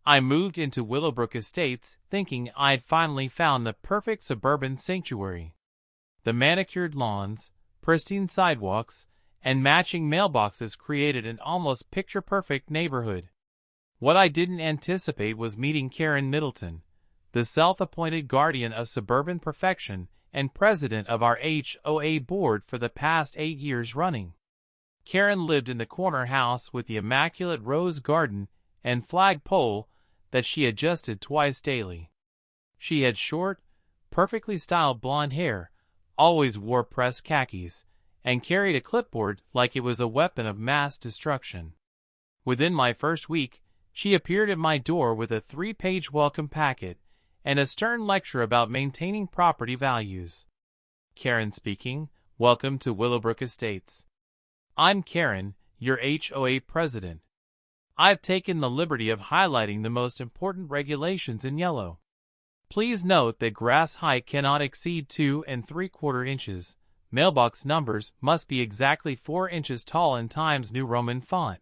I moved into Willowbrook Estates thinking I'd finally found the perfect suburban sanctuary. The manicured lawns, pristine sidewalks, and matching mailboxes created an almost picture-perfect neighborhood. What I didn't anticipate was meeting Karen Middleton, the self-appointed guardian of suburban perfection and president of our H.O.A. board for the past 8 years running. Karen lived in the corner house with the immaculate rose garden and flagpole that she adjusted twice daily. She had short, perfectly styled blonde hair, always wore pressed khakis, and carried a clipboard like it was a weapon of mass destruction. Within my first week, she appeared at my door with a 3-page welcome packet and a stern lecture about maintaining property values. Karen speaking. Welcome to Willowbrook Estates. I'm Karen, your H.O.A. president. I've taken the liberty of highlighting the most important regulations in yellow. Please note that grass height cannot exceed 2 3/4 inches. Mailbox numbers must be exactly 4 inches tall in Times New Roman font,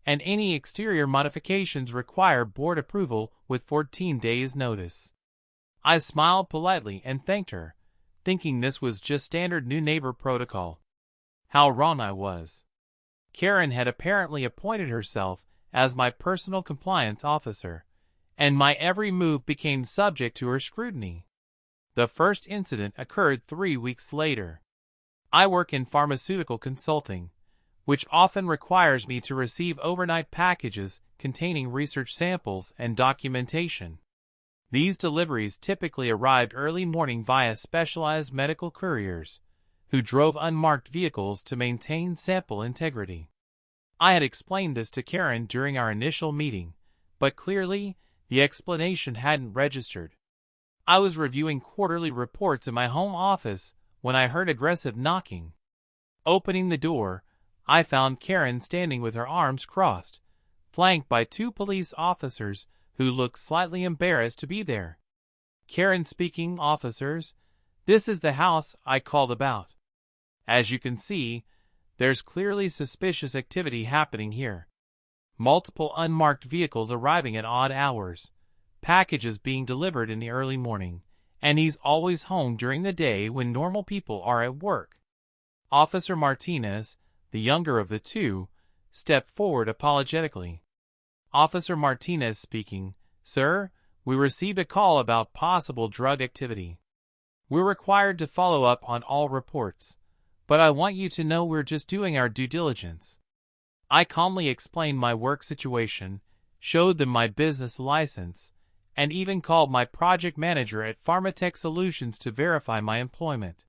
and any exterior modifications require board approval with 14 days notice. I smiled politely and thanked her, thinking this was just standard new neighbor protocol. How wrong I was. Karen had apparently appointed herself as my personal compliance officer, and my every move became subject to her scrutiny. The first incident occurred 3 weeks later. I work in pharmaceutical consulting, which often requires me to receive overnight packages containing research samples and documentation. These deliveries typically arrived early morning via specialized medical couriers, who drove unmarked vehicles to maintain sample integrity. I had explained this to Karen during our initial meeting, but clearly, the explanation hadn't registered. I was reviewing quarterly reports in my home office when I heard aggressive knocking. Opening the door, I found Karen standing with her arms crossed, flanked by 2 police officers who looked slightly embarrassed to be there. Karen speaking. Officers, this is the house I called about. As you can see, there's clearly suspicious activity happening here. Multiple unmarked vehicles arriving at odd hours, packages being delivered in the early morning, and he's always home during the day when normal people are at work. Officer Martinez, the younger of the 2, stepped forward apologetically. Officer Martinez speaking. Sir, we received a call about possible drug activity. We're required to follow up on all reports, but I want you to know we're just doing our due diligence. I calmly explained my work situation, showed them my business license, and even called my project manager at Pharmatech Solutions to verify my employment.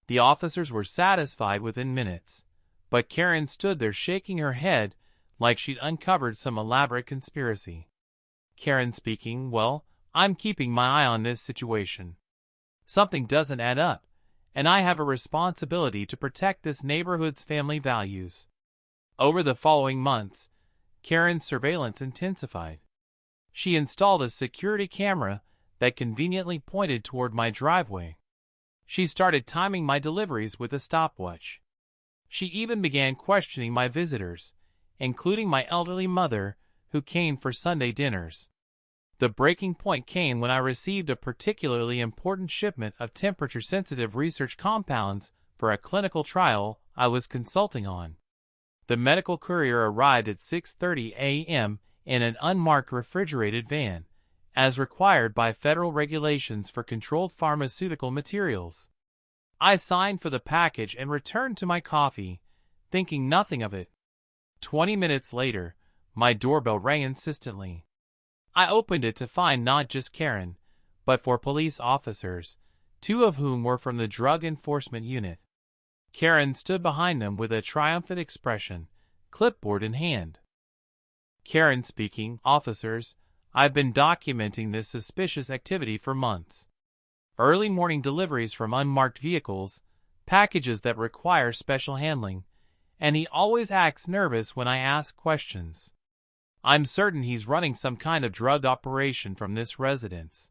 The officers were satisfied within minutes, but Karen stood there shaking her head like she'd uncovered some elaborate conspiracy. Karen speaking. Well, I'm keeping my eye on this situation. Something doesn't add up, and I have a responsibility to protect this neighborhood's family values. Over the following months, Karen's surveillance intensified. She installed a security camera that conveniently pointed toward my driveway. She started timing my deliveries with a stopwatch. She even began questioning my visitors, including my elderly mother, who came for Sunday dinners. The breaking point came when I received a particularly important shipment of temperature-sensitive research compounds for a clinical trial I was consulting on. The medical courier arrived at 6:30 a.m. in an unmarked refrigerated van, as required by federal regulations for controlled pharmaceutical materials. I signed for the package and returned to my coffee, thinking nothing of it. 20 minutes later, my doorbell rang insistently. I opened it to find not just Karen, but 4 police officers, 2 of whom were from the Drug Enforcement Unit. Karen stood behind them with a triumphant expression, clipboard in hand. Karen speaking. Officers, I've been documenting this suspicious activity for months. Early morning deliveries from unmarked vehicles, packages that require special handling, and he always acts nervous when I ask questions. I'm certain he's running some kind of drug operation from this residence.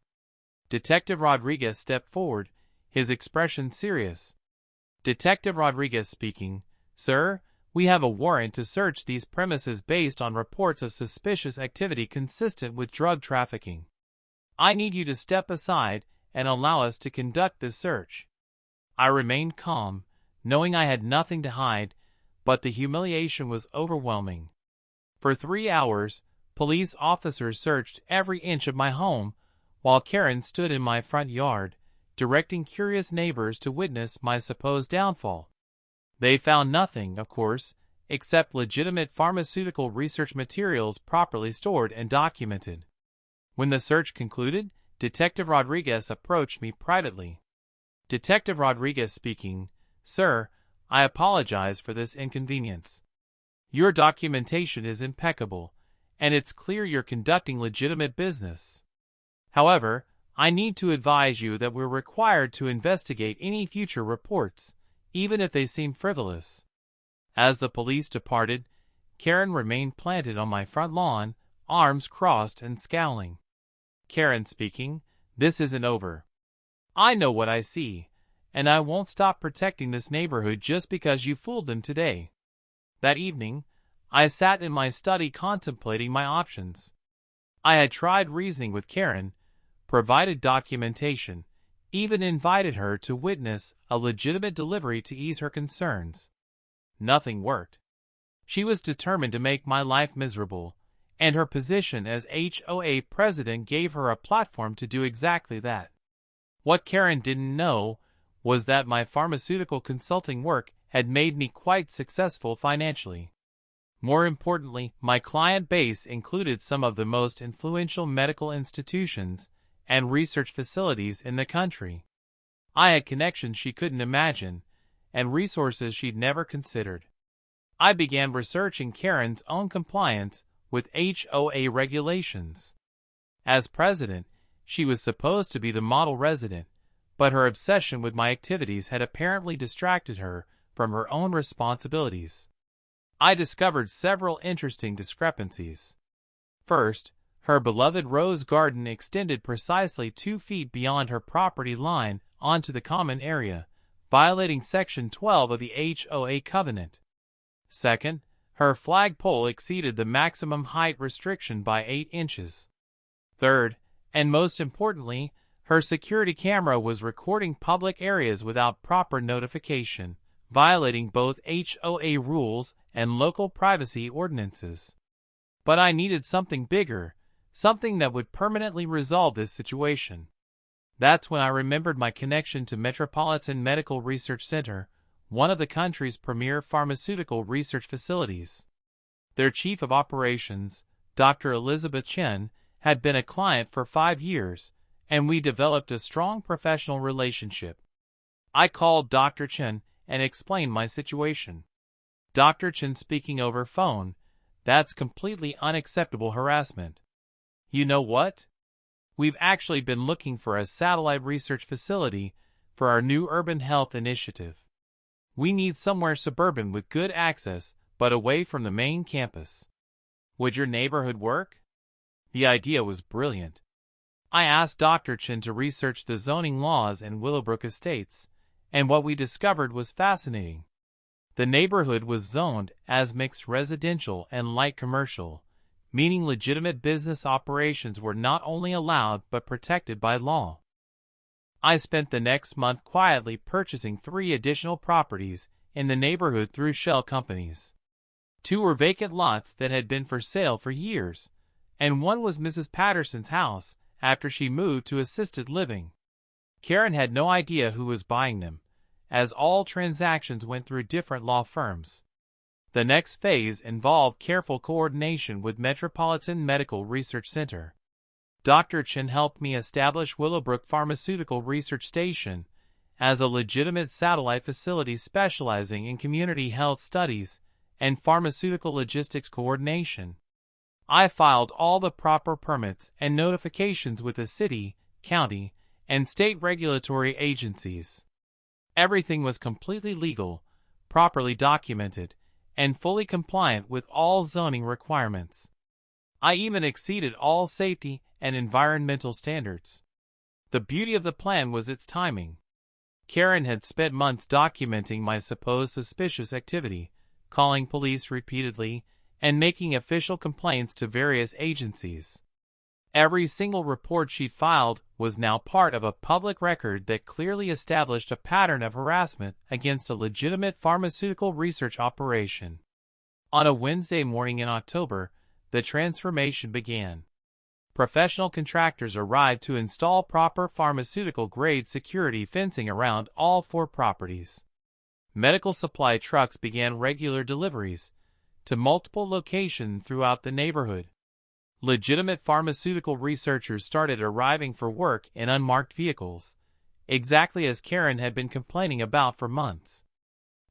Detective Rodriguez stepped forward, his expression serious. Detective Rodriguez speaking. Sir, We have a warrant to search these premises based on reports of suspicious activity consistent with drug trafficking. I need you to step aside and allow us to conduct this search." I remained calm, knowing I had nothing to hide, but the humiliation was overwhelming. For 3 hours, police officers searched every inch of my home, while Karen stood in my front yard, directing curious neighbors to witness my supposed downfall. They found nothing, of course, except legitimate pharmaceutical research materials properly stored and documented. When the search concluded, Detective Rodriguez approached me privately. Detective Rodriguez speaking. "Sir, I apologize for this inconvenience. Your documentation is impeccable, and it's clear you're conducting legitimate business. However, I need to advise you that we're required to investigate any future reports, even if they seem frivolous." As the police departed, Karen remained planted on my front lawn, arms crossed and scowling. Karen speaking. "This isn't over. I know what I see, and I won't stop protecting this neighborhood just because you fooled them today." That evening, I sat in my study contemplating my options. I had tried reasoning with Karen, provided documentation, even invited her to witness a legitimate delivery to ease her concerns. Nothing worked. She was determined to make my life miserable, and her position as H.O.A. president gave her a platform to do exactly that. What Karen didn't know was that my pharmaceutical consulting work had made me quite successful financially. More importantly, my client base included some of the most influential medical institutions and research facilities in the country. I had connections she couldn't imagine, and resources she'd never considered. I began researching Karen's own compliance with H.O.A. regulations. As president, she was supposed to be the model resident, but her obsession with my activities had apparently distracted her from her own responsibilities. I discovered several interesting discrepancies. First, her beloved rose garden extended precisely 2 feet beyond her property line onto the common area, violating Section 12 of the H.O.A. covenant. Second, her flagpole exceeded the maximum height restriction by 8 inches. Third, and most importantly, her security camera was recording public areas without proper notification, violating both H.O.A. rules and local privacy ordinances. But I needed something bigger, something that would permanently resolve this situation. That's when I remembered my connection to Metropolitan Medical Research Center, one of the country's premier pharmaceutical research facilities. Their chief of operations, Dr. Elizabeth Chen, had been a client for 5 years, and we developed a strong professional relationship. I called Dr. Chen and explained my situation. Dr. Chen speaking over phone. "That's completely unacceptable harassment. You know what? We've actually been looking for a satellite research facility for our new urban health initiative. We need somewhere suburban with good access, but away from the main campus. Would your neighborhood work?" The idea was brilliant. I asked Dr. Chen to research the zoning laws in Willowbrook Estates, and what we discovered was fascinating. The neighborhood was zoned as mixed residential and light commercial, meaning legitimate business operations were not only allowed but protected by law. I spent the next month quietly purchasing 3 additional properties in the neighborhood through shell companies. 2 were vacant lots that had been for sale for years, and one was Mrs. Patterson's house after she moved to assisted living. Karen had no idea who was buying them, as all transactions went through different law firms. The next phase involved careful coordination with Metropolitan Medical Research Center. Dr. Chen helped me establish Willowbrook Pharmaceutical Research Station as a legitimate satellite facility specializing in community health studies and pharmaceutical logistics coordination. I filed all the proper permits and notifications with the city, county, and state regulatory agencies. Everything was completely legal, properly documented, and fully compliant with all zoning requirements. I even exceeded all safety and environmental standards. The beauty of the plan was its timing. Karen had spent months documenting my supposed suspicious activity, calling police repeatedly, and making official complaints to various agencies. Every single report she'd filed was now part of a public record that clearly established a pattern of harassment against a legitimate pharmaceutical research operation. On a Wednesday morning in October, the transformation began. Professional contractors arrived to install proper pharmaceutical-grade security fencing around all 4 properties. Medical supply trucks began regular deliveries to multiple locations throughout the neighborhood. Legitimate pharmaceutical researchers started arriving for work in unmarked vehicles, exactly as Karen had been complaining about for months.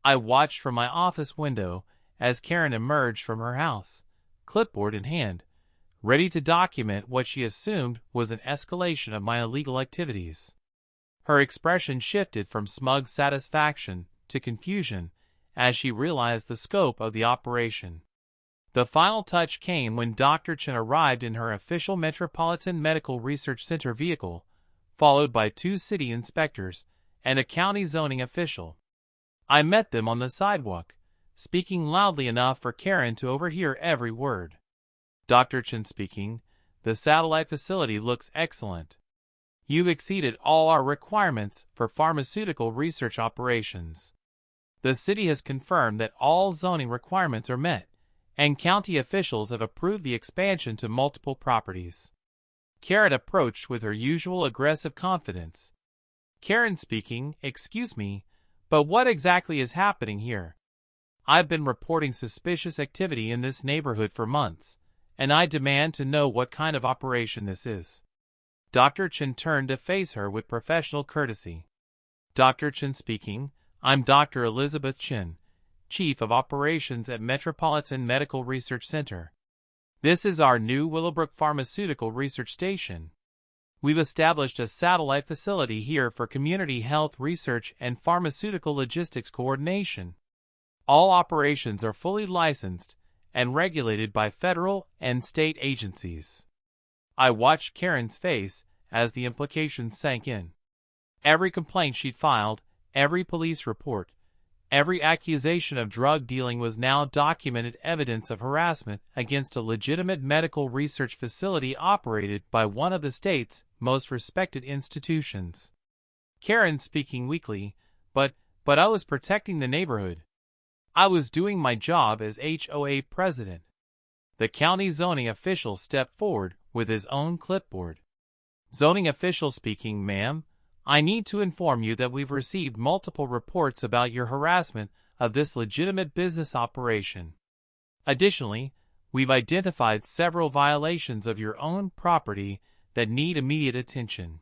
I watched from my office window as Karen emerged from her house, clipboard in hand, ready to document what she assumed was an escalation of my illegal activities. Her expression shifted from smug satisfaction to confusion as she realized the scope of the operation. The final touch came when Dr. Chen arrived in her official Metropolitan Medical Research Center vehicle, followed by 2 city inspectors and a county zoning official. I met them on the sidewalk, speaking loudly enough for Karen to overhear every word. Dr. Chen speaking, "The satellite facility looks excellent. You've exceeded all our requirements for pharmaceutical research operations. The city has confirmed that all zoning requirements are met, and county officials have approved the expansion to multiple properties." Karen approached with her usual aggressive confidence. Karen speaking, "Excuse me, but what exactly is happening here? I've been reporting suspicious activity in this neighborhood for months, and I demand to know what kind of operation this is." Dr. Chen turned to face her with professional courtesy. Dr. Chen speaking, "I'm Dr. Elizabeth Chen, Chief of Operations at Metropolitan Medical Research Center. This is our new Willowbrook Pharmaceutical Research Station. We've established a satellite facility here for community health research and pharmaceutical logistics coordination. All operations are fully licensed and regulated by federal and state agencies." I watched Karen's face as the implications sank in. Every complaint she'd filed, every police report, every accusation of drug dealing was now documented evidence of harassment against a legitimate medical research facility operated by one of the state's most respected institutions. Karen speaking weakly, but I was protecting the neighborhood. I was doing my job as H.O.A. president." The county zoning official stepped forward with his own clipboard. Zoning official speaking, "Ma'am, I need to inform you that we've received multiple reports about your harassment of this legitimate business operation. Additionally, we've identified several violations of your own property that need immediate attention.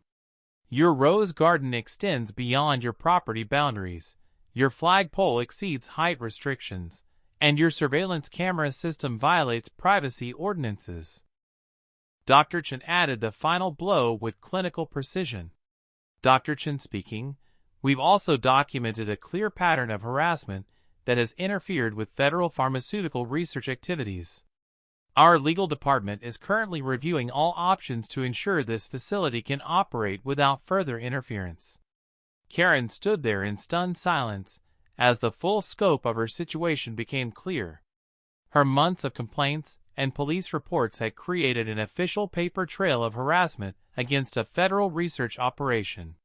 Your rose garden extends beyond your property boundaries, your flagpole exceeds height restrictions, and your surveillance camera system violates privacy ordinances." Dr. Chen added the final blow with clinical precision. Dr. Chen speaking, "We've also documented a clear pattern of harassment that has interfered with federal pharmaceutical research activities. Our legal department is currently reviewing all options to ensure this facility can operate without further interference." Karen stood there in stunned silence as the full scope of her situation became clear. Her months of complaints and police reports had created an official paper trail of harassment against a federal research operation.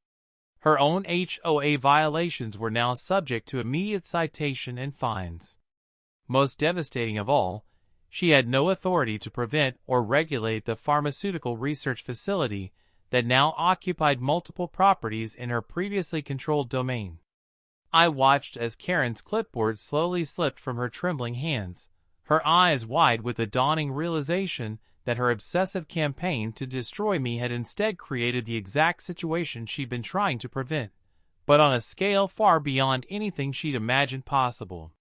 Her own H.O.A. violations were now subject to immediate citation and fines. Most devastating of all, she had no authority to prevent or regulate the pharmaceutical research facility that now occupied multiple properties in her previously controlled domain. I watched as Karen's clipboard slowly slipped from her trembling hands, her eyes wide with the dawning realization that her obsessive campaign to destroy me had instead created the exact situation she'd been trying to prevent, but on a scale far beyond anything she'd imagined possible.